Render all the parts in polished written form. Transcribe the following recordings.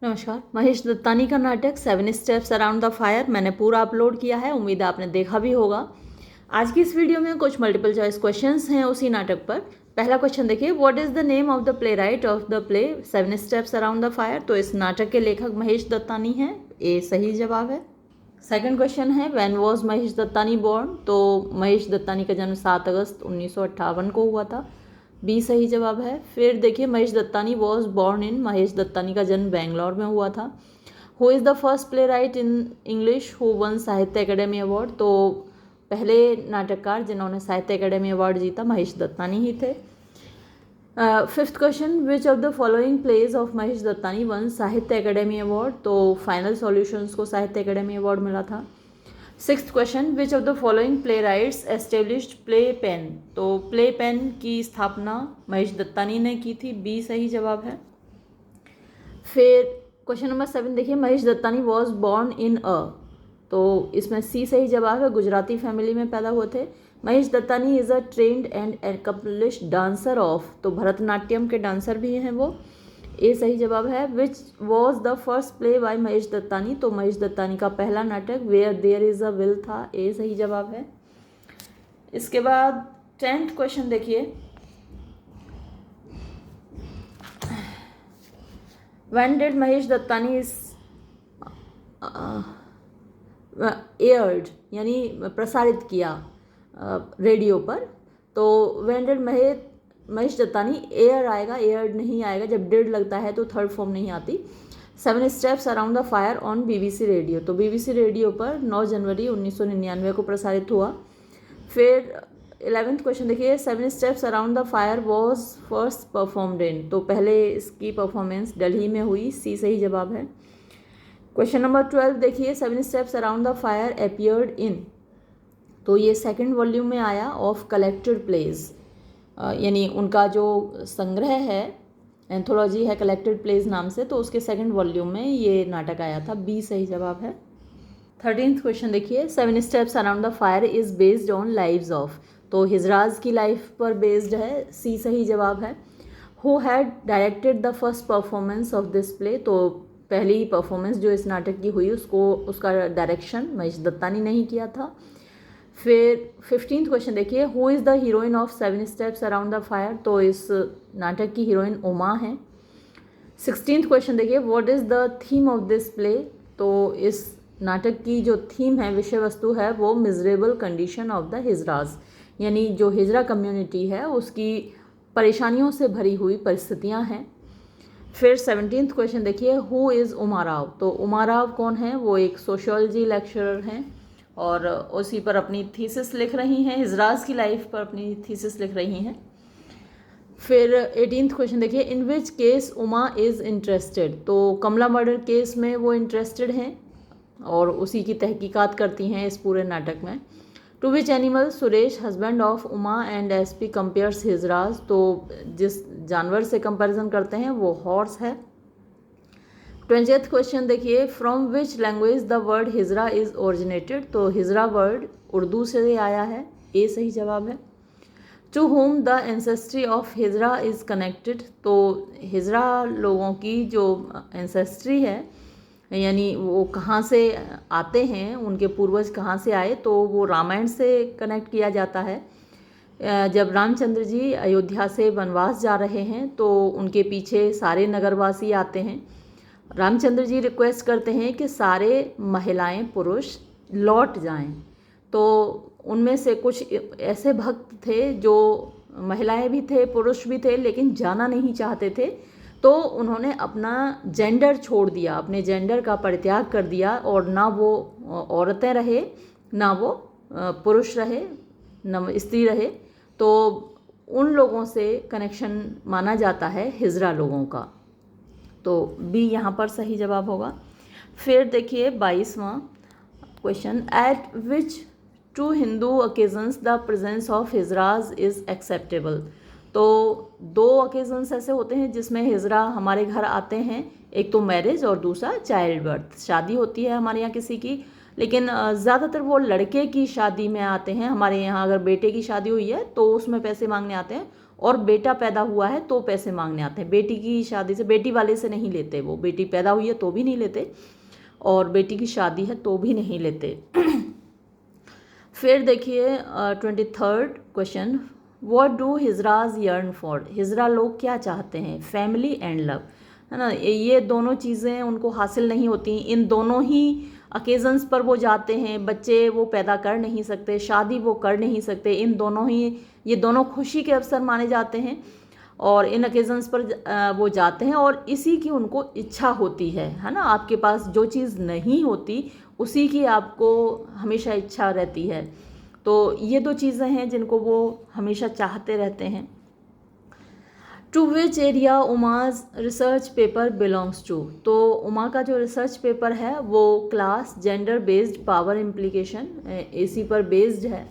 नमस्कार। महेश दत्तानी का नाटक 7 स्टेप्स अराउंड द फायर मैंने पूरा अपलोड किया है, उम्मीद है आपने देखा भी होगा। आज की इस वीडियो में कुछ मल्टीपल चॉइस क्वेश्चंस हैं उसी नाटक पर। पहला क्वेश्चन देखिए, what is the name of the play right of the play 7 steps around the fire. तो इस नाटक के लेखक महेश दत्तानी हैं, ए सही जवाब है। सेकंड क्वेश्चन है, when was Mahesh Dattani born. तो महेश दत्तानी का जन्म 7 अगस्त 1958 को हुआ था, बी सही जवाब है। फिर देखिए, महेश दत्तानी वॉज बॉर्न इन, महेश दत्तानी का जन्म बेंगलोर में हुआ था। Who is the first play right in English who one Sahitya Akademi award. तो पहले नाटककार जिन्होंने साहित्य अकेडमी अवार्ड जीता महेश दत्तानी ही थे। Fifth question, which of the following plays of Mahesh Dattani won Sahitya Akademi award. तो फाइनल सॉल्यूशंस को साहित्य अकेडमी अवार्ड मिला था। Sixth question, which of the following playwrights established play pen. तो प्ले पेन की स्थापना महेश दत्तानी ने की थी, बी सही जवाब है। फिर क्वेश्चन नंबर 7 देखिए, Mahesh Dattani was born in a. तो इसमें सी सही जवाब है, गुजराती फैमिली में पैदा हुए थे। Mahesh Dattani is a trained and accomplished dancer of. तो भरतनाट्यम के डांसर भी हैं वो, ए सही जवाब है। Which was the first play by Mahesh Dattani. तो महेश दत्तानी का पहला नाटक where there is a will था, ए सही जवाब है। इसके बाद 10th क्वेश्चन देखिए, when did Mahesh Dattani is aired यानी प्रसारित किया रेडियो पर। तो when did Mahesh Dattani, air आएगा, एयर्ड नहीं आएगा, जब डिड लगता है तो थर्ड फॉर्म नहीं आती। 7 steps around the fire on BBC radio. तो BBC रेडियो पर 9 जनवरी 1999 को प्रसारित हुआ। फिर 11th क्वेश्चन देखिए, 7 steps around the fire was first performed in. तो पहले इसकी परफॉर्मेंस दिल्ली में हुई, सी सही जवाब है। क्वेश्चन नंबर 12 देखिए, 7 steps around the fire appeared in. तो ये सेकंड वॉल्यूम में आया ऑफ कलेक्टेड प्लेज, यानी उनका जो संग्रह है, एंथोलॉजी है कलेक्टेड प्लेज नाम से, तो उसके सेकंड वॉल्यूम में ये नाटक आया था, बी सही जवाब है। 13th क्वेश्चन देखिए, 7 steps around the fire is based on lives of. तो हिजराज की लाइफ पर बेस्ड है, सी सही जवाब है। Who had directed the first performance of this play. तो पहली परफॉर्मेंस जो इस नाटक की हुई उसका डायरेक्शन महेश दत्तानी ने ही किया था। फिर 15th क्वेश्चन देखिए, who is the heroine of 7 steps around the fire. तो इस नाटक की हीरोइन उमा है। 16th क्वेश्चन देखिए, what is the theme of this play. तो इस नाटक की जो थीम है, विषय वस्तु है, वो मिजरेबल कंडीशन ऑफ द हिजराज, यानी जो हिजरा कम्युनिटी है उसकी परेशानियों से भरी हुई परिस्थितियां हैं। फिर 17th क्वेश्चन देखिए, हु इज़ उमा राव। तो उमा राव कौन है, वो एक सोशियोलॉजी लेक्चरर हैं और उसी पर अपनी थीसिस लिख रही हैं, हिजराज की लाइफ पर अपनी थीसिस लिख रही हैं। फिर 18th क्वेश्चन देखिए, इन which case Uma is interested. तो कमला मर्डर केस में वो इंटरेस्टेड हैं और उसी की तहकीकात करती हैं इस पूरे नाटक में। To which animal Suresh husband of Uma and SP compares hijras. तो जिस जानवर से कंपैरिजन करते हैं वो हॉर्स है। 20th क्वेश्चन देखिए, from which language the word hijra is originated. तो हिजरा वर्ड उर्दू से आया है, ए सही जवाब है। To whom the ancestry of hijra is connected. तो हिजरा लोगों की जो एंसेस्ट्री है, यानी वो कहाँ से आते हैं, उनके पूर्वज कहाँ से आए, तो वो रामायण से कनेक्ट किया जाता है। जब रामचंद्र जी अयोध्या से वनवास जा रहे हैं तो उनके पीछे सारे नगरवासी आते हैं। रामचंद्र जी रिक्वेस्ट करते हैं कि सारे महिलाएं पुरुष लौट जाएं। तो उनमें से कुछ ऐसे भक्त थे, जो महिलाएं भी थे पुरुष भी थे, लेकिन जाना नहीं चाहते थे। तो उन्होंने अपना जेंडर छोड़ दिया, अपने जेंडर का परित्याग कर दिया, और ना वो औरतें रहे, ना वो पुरुष रहे, न स्त्री रहे। तो उन लोगों से कनेक्शन माना जाता है हिजरा लोगों का। तो बी यहाँ पर सही जवाब होगा। फिर देखिए 22वां question, at which two Hindu occasions the presence of hijras is acceptable. तो 2 ओकेजन्स ऐसे होते हैं जिसमें हिजरा हमारे घर आते हैं, एक तो मैरिज और दूसरा चाइल्ड बर्थ, शादी होती है हमारे यहाँ किसी की, लेकिन ज़्यादातर वो लड़के की शादी में आते हैं। हमारे यहाँ अगर बेटे की शादी हुई है तो उसमें पैसे मांगने आते हैं, और बेटा पैदा हुआ है तो पैसे मांगने आते हैं। बेटी की शादी से, बेटी वाले से नहीं लेते वो, बेटी पैदा हुई है तो भी नहीं लेते और बेटी की शादी है तो भी नहीं लेते। फिर देखिए 23rd question, what do hijras yearn for. Hijra लोग क्या चाहते हैं? फैमिली एंड लव, है ना। ये दोनों चीज़ें उनको हासिल नहीं होती, इन दोनों ही ओकेजन्स पर वो जाते हैं। बच्चे वो पैदा कर नहीं सकते, शादी वो कर नहीं सकते, इन दोनों ही, ये दोनों खुशी के अवसर माने जाते हैं और इन ओकेजन्स पर वो जाते हैं और इसी की उनको इच्छा होती है ना। आपके पास जो चीज़ नहीं होती उसी की आपको हमेशा इच्छा रहती है। तो ये दो चीज़ें हैं जिनको वो हमेशा चाहते रहते हैं। To which area Uma's research paper belongs to. तो उमा का जो रिसर्च पेपर है वो class gender based power implication इसी पर बेस्ड है।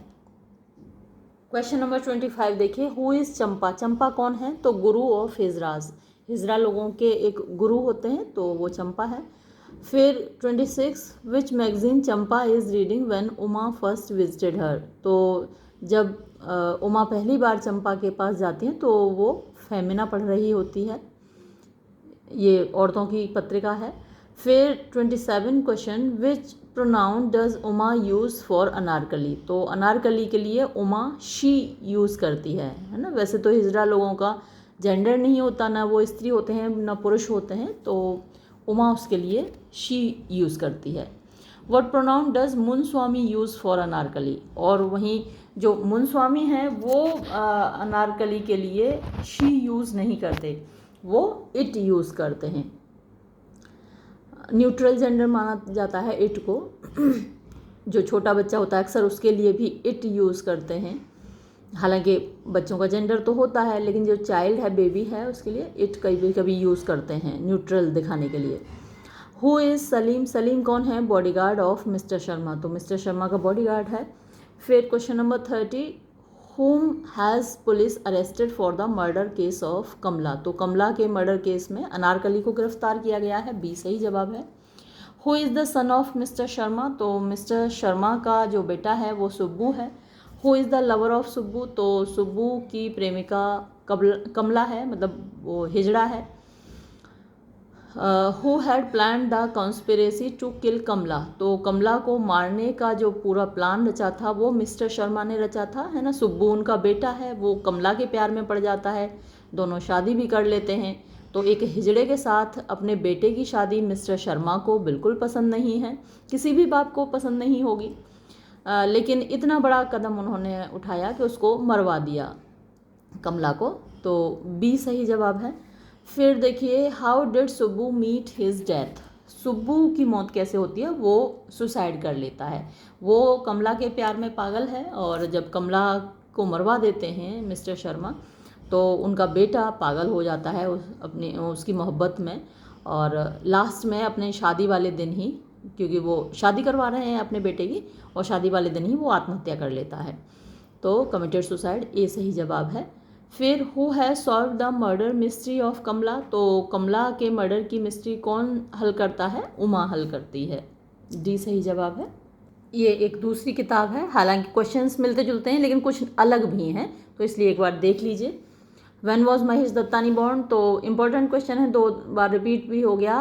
क्वेश्चन नंबर 25 देखिए, हु इज़ चंपा। चंपा कौन है? तो गुरु ऑफ हिजराज, हिजरा लोगों के एक गुरु होते हैं तो वो चंपा है। फिर 26, which magazine Champa is reading when Uma first visited her. तो जब उमा पहली बार चंपा के पास जाती हैं तो वो फेमिना पढ़ रही होती है, ये औरतों की पत्रिका है। फिर 27 question, which pronoun does Uma use for Anarkali. तो अनारकली के लिए उमा शी यूज़ करती है ना। वैसे तो हिजरा लोगों का जेंडर नहीं होता, ना वो स्त्री होते हैं ना पुरुष होते हैं, तो उमा उसके लिए शी यूज़ करती है। What pronoun does Munuswamy use for Anarkali. और वहीं जो मुनस्वामी हैं वो अनारकली के लिए शी यूज़ नहीं करते, वो इट यूज़ करते हैं। न्यूट्रल जेंडर माना जाता है इट को। जो छोटा बच्चा होता है अक्सर उसके लिए भी इट यूज़ करते हैं। हालांकि बच्चों का जेंडर तो होता है लेकिन जो चाइल्ड है, बेबी है, उसके लिए इट कभी कभी यूज़ करते हैं न्यूट्रल दिखाने के लिए। Who is Salim. सलीम कौन है? बॉडीगार्ड ऑफ मिस्टर शर्मा, तो मिस्टर शर्मा का बॉडीगार्ड है। फिर question number 30, whom has police arrested for the murder case of कमला। तो कमला के मर्डर केस में अनारकली को गिरफ्तार किया गया है, बी सही जवाब है। Who is the son of mister Sharma. तो मिस्टर शर्मा का जो बेटा है वो सुब्बू है। Who is the lover of Subbu. तो सुब्बू की प्रेमिका कमला है, मतलब वो हिजड़ा है। Who had plan the conspiracy to kill Kamla. तो कमला को मारने का जो पूरा प्लान रचा था वो मिस्टर शर्मा ने रचा था, है ना। सुब्बू उनका बेटा है, वो कमला के प्यार में पड़ जाता है, दोनों शादी भी कर लेते हैं। तो एक हिजड़े के साथ अपने बेटे की शादी मिस्टर शर्मा को बिल्कुल पसंद नहीं है, किसी भी बाप को पसंद नहीं होगी, लेकिन इतना बड़ा कदम उन्होंने उठाया कि उसको मरवा दिया कमला को, तो बी सही जवाब है। फिर देखिए, how did Subbu meet his death. Subbu की मौत कैसे होती है? वो सुसाइड कर लेता है। वो कमला के प्यार में पागल है और जब कमला को मरवा देते हैं मिस्टर शर्मा तो उनका बेटा पागल हो जाता है उसकी मोहब्बत में, और लास्ट में अपने शादी वाले दिन ही, क्योंकि वो शादी करवा रहे हैं अपने बेटे की, और शादी वाले दिन ही वो आत्महत्या कर लेता है, तो कमिटेड सुसाइड, ए सही जवाब है। फिर who has solve the murder mystery of कमला। तो कमला के मर्डर की मिस्ट्री कौन हल करता है? उमा हल करती है, डी सही जवाब है। ये एक दूसरी किताब है, हालांकि क्वेश्चंस मिलते जुलते हैं लेकिन कुछ अलग भी हैं, तो इसलिए एक बार देख लीजिए। When was Mahesh Dattani born. तो इम्पोर्टेंट क्वेश्चन है, 2 बार रिपीट भी हो गया,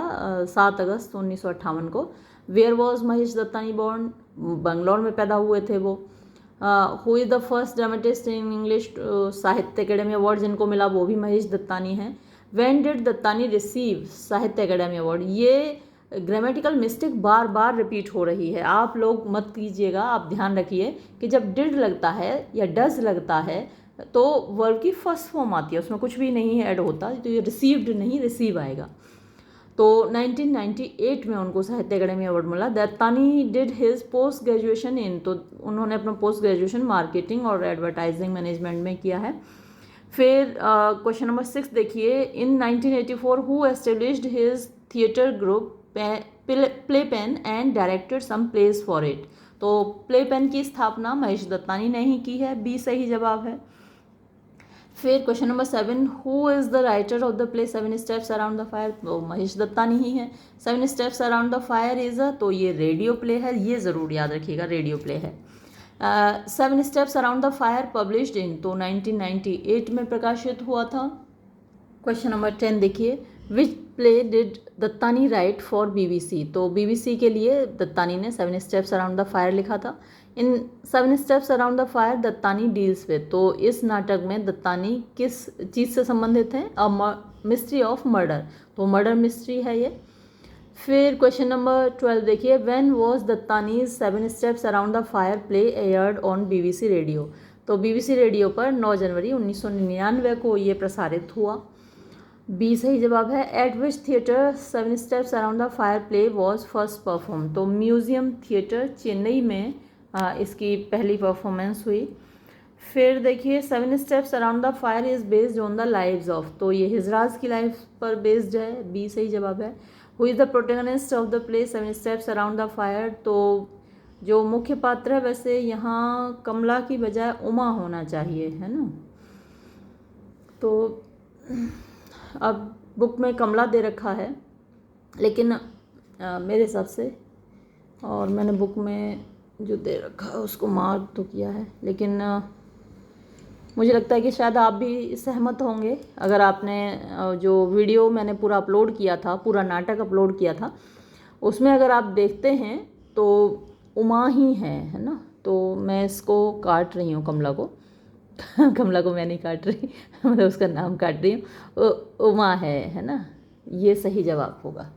7 अगस्त 1958 को। Where was Mahesh Dattani born. Bangalore में पैदा हुए थे वो। Who is the first dramatist in English. Sahitya Akademi award जिनको मिला वो भी महेश दत्तानी हैं। When did Dattani receive Sahitya Akademi award. ये ग्रामेटिकल मिस्टेक बार बार रिपीट हो रही है, आप लोग मत कीजिएगा, आप ध्यान रखिए कि जब डिड लगता है या डज लगता है तो वर्ब की फर्स्ट फॉर्म आती है, उसमें कुछ भी नहीं ऐड होता, तो ये रिसीव्ड नहीं रिसीव आएगा। तो 1998 में उनको साहित्य अकेडमी अवार्ड मिला। Dattani did his post graduation in. तो उन्होंने अपना पोस्ट ग्रेजुएशन मार्केटिंग और एडवर्टाइजिंग मैनेजमेंट में किया है। फिर क्वेश्चन नंबर 6 देखिए, in 1984 who established his theatre group play pen and directed some plays for it. तो प्ले पेन की स्थापना महेश दत्तानी ने ही की है, बी सही जवाब है। फिर question number 7, who is the writer of the play 7 steps around the fire. तो महेश दत्तानी ही है। 7 steps around the fire is तो ये रेडियो प्ले है, ये ज़रूर याद रखिएगा, रेडियो प्ले है। Seven steps around the fire published in, तो 1998 में प्रकाशित हुआ था। क्वेश्चन नंबर 10 देखिए, which play did Dattani right for BBC, तो बीबीसी के लिए दत्तानी ने seven steps around the fire लिखा था। In seven steps around the fire Dattani deals with, तो इस नाटक में दत्तानी किस चीज़ से संबंधित हैं? अ मिस्ट्री ऑफ मर्डर, तो मर्डर मिस्ट्री है ये। फिर क्वेश्चन नंबर 12 देखिए, when was Dattani's seven steps around the fire play aired on BBC radio, तो बीबीसी रेडियो पर 9 जनवरी 1999 को ये प्रसारित हुआ। बी सही जवाब है। Eight which theatre seven steps around the fire play was first perform, तो म्यूजियम थिएटर चेन्नई में इसकी पहली परफॉर्मेंस हुई। फिर देखिए, seven steps around the fire is based on the lives of, तो ये हिजराज की लाइफ पर बेस्ड है, बी सही जवाब है। Who is the protagonist of the play seven steps around the fire, तो जो मुख्य पात्र है वैसे यहाँ कमला की बजाय उमा होना चाहिए, है ना। तो अब बुक में कमला दे रखा है, लेकिन मेरे हिसाब से, और मैंने बुक में जो दे रखा है उसको मार्क तो किया है, लेकिन मुझे लगता है कि शायद आप भी सहमत होंगे। अगर आपने जो वीडियो मैंने पूरा अपलोड किया था, पूरा नाटक अपलोड किया था, उसमें अगर आप देखते हैं तो उमा ही है ना। तो मैं इसको काट रही हूँ, कमला को कमला को मैं नहीं काट रही मतलब उसका नाम काट रही हूँ, उमा है ना, ये सही जवाब होगा।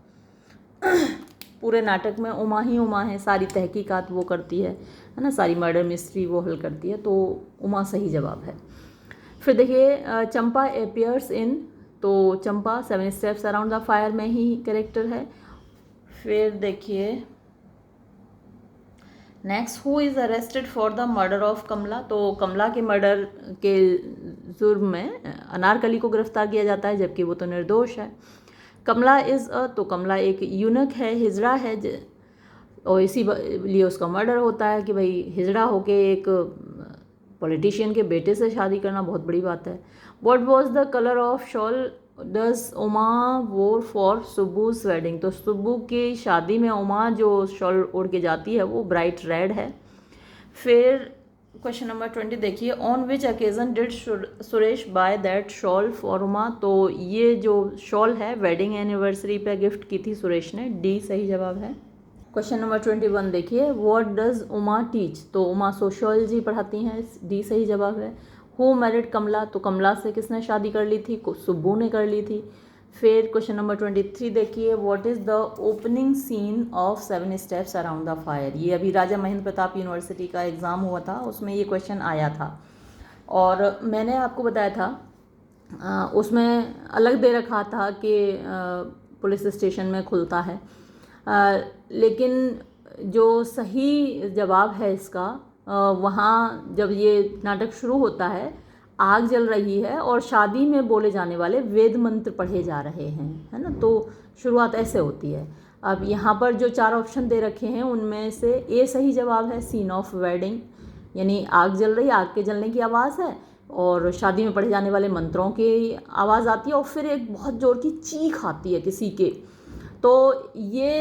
पूरे नाटक में उमा ही उमा है, सारी तहकीकात वो करती है ना, सारी मर्डर मिस्ट्री वो हल करती है, तो उमा सही जवाब है। फिर देखिए, चंपा एपियर्स इन, तो Champa seven steps around the fire में ही कैरेक्टर है। फिर देखिए next, who is arrested for the murder of कमला, तो कमला के मर्डर के जुर्म में अनारकली को गिरफ्तार किया जाता है, जबकि वो तो निर्दोष है। कमला इज़ तो कमला एक यूनक है, हिजड़ा है, और इसी लिए उसका मर्डर होता है कि भाई हिजड़ा होके एक पॉलिटिशियन के बेटे से शादी करना बहुत बड़ी बात है। What was the colour of shawl does Uma वोर फॉर सुब्बूज वेडिंग, तो सुब्बू की शादी में उमा जो शॉल ओढ़ के जाती है वो ब्राइट रेड है। फिर क्वेश्चन नंबर 20 देखिए, on which occasion did Suresh by that shawl for Uma, तो ये जो शॉल है वेडिंग एनिवर्सरी पे गिफ्ट की थी सुरेश ने, डी सही जवाब है। क्वेश्चन नंबर 21 देखिए, व्हाट डज उमा टीच, तो उमा सोशियोलॉजी पढ़ाती हैं, डी सही जवाब है। हु मैरिड कमला, तो कमला से किसने शादी कर ली थी? सुब्बू ने कर ली थी। फिर क्वेश्चन नंबर 23 देखिए, what is the opening scene of seven steps around the fire, ये अभी राजा महेंद्र प्रताप यूनिवर्सिटी का एग्ज़ाम हुआ था, उसमें ये क्वेश्चन आया था और मैंने आपको बताया था उसमें अलग दे रखा था कि पुलिस स्टेशन में खुलता है, लेकिन जो सही जवाब है इसका, वहाँ जब ये नाटक शुरू होता है आग जल रही है और शादी में बोले जाने वाले वेद मंत्र पढ़े जा रहे हैं, है ना, तो शुरुआत ऐसे होती है। अब यहाँ पर जो 4 ऑप्शन दे रखे हैं उनमें से ए सही जवाब है, सीन ऑफ वेडिंग, यानी आग जल रही, आग के जलने की आवाज़ है और शादी में पढ़े जाने वाले मंत्रों की आवाज़ आती है और फिर एक बहुत ज़ोर की चीख आती है किसी के। तो ये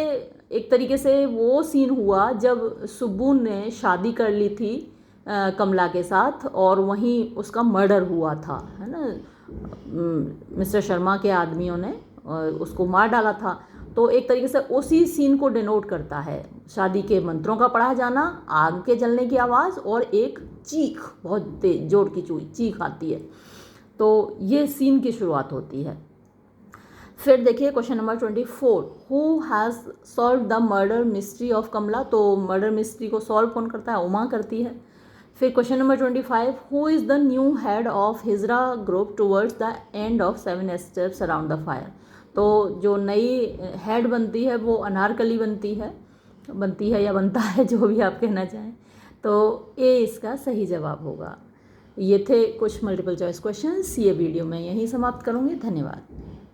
एक तरीके से वो सीन हुआ जब सुब्बू ने शादी कर ली थी कमला के साथ और वहीं उसका मर्डर हुआ था, है ना, मिस्टर शर्मा के आदमियों ने उसको मार डाला था। तो एक तरीके से उसी सीन को डिनोट करता है, शादी के मंत्रों का पढ़ा जाना, आग के जलने की आवाज़ और एक चीख, बहुत तेज जोर की चीख आती है, तो ये सीन की शुरुआत होती है। फिर देखिए question number 24, who has solve the murder mystery of कमला, तो मर्डर मिस्ट्री को सॉल्व कौन करता है? उमा करती है। फिर question number 25, who is the new head of hijra group towards the end of seven steps around the fire, तो जो नई हेड बनती है वो अनारकली बनती है या बनता है, जो भी आप कहना चाहें, तो ए इसका सही जवाब होगा। ये थे कुछ मल्टीपल चॉइस क्वेश्चंस। ये वीडियो मैं यहीं समाप्त करूँगी। धन्यवाद।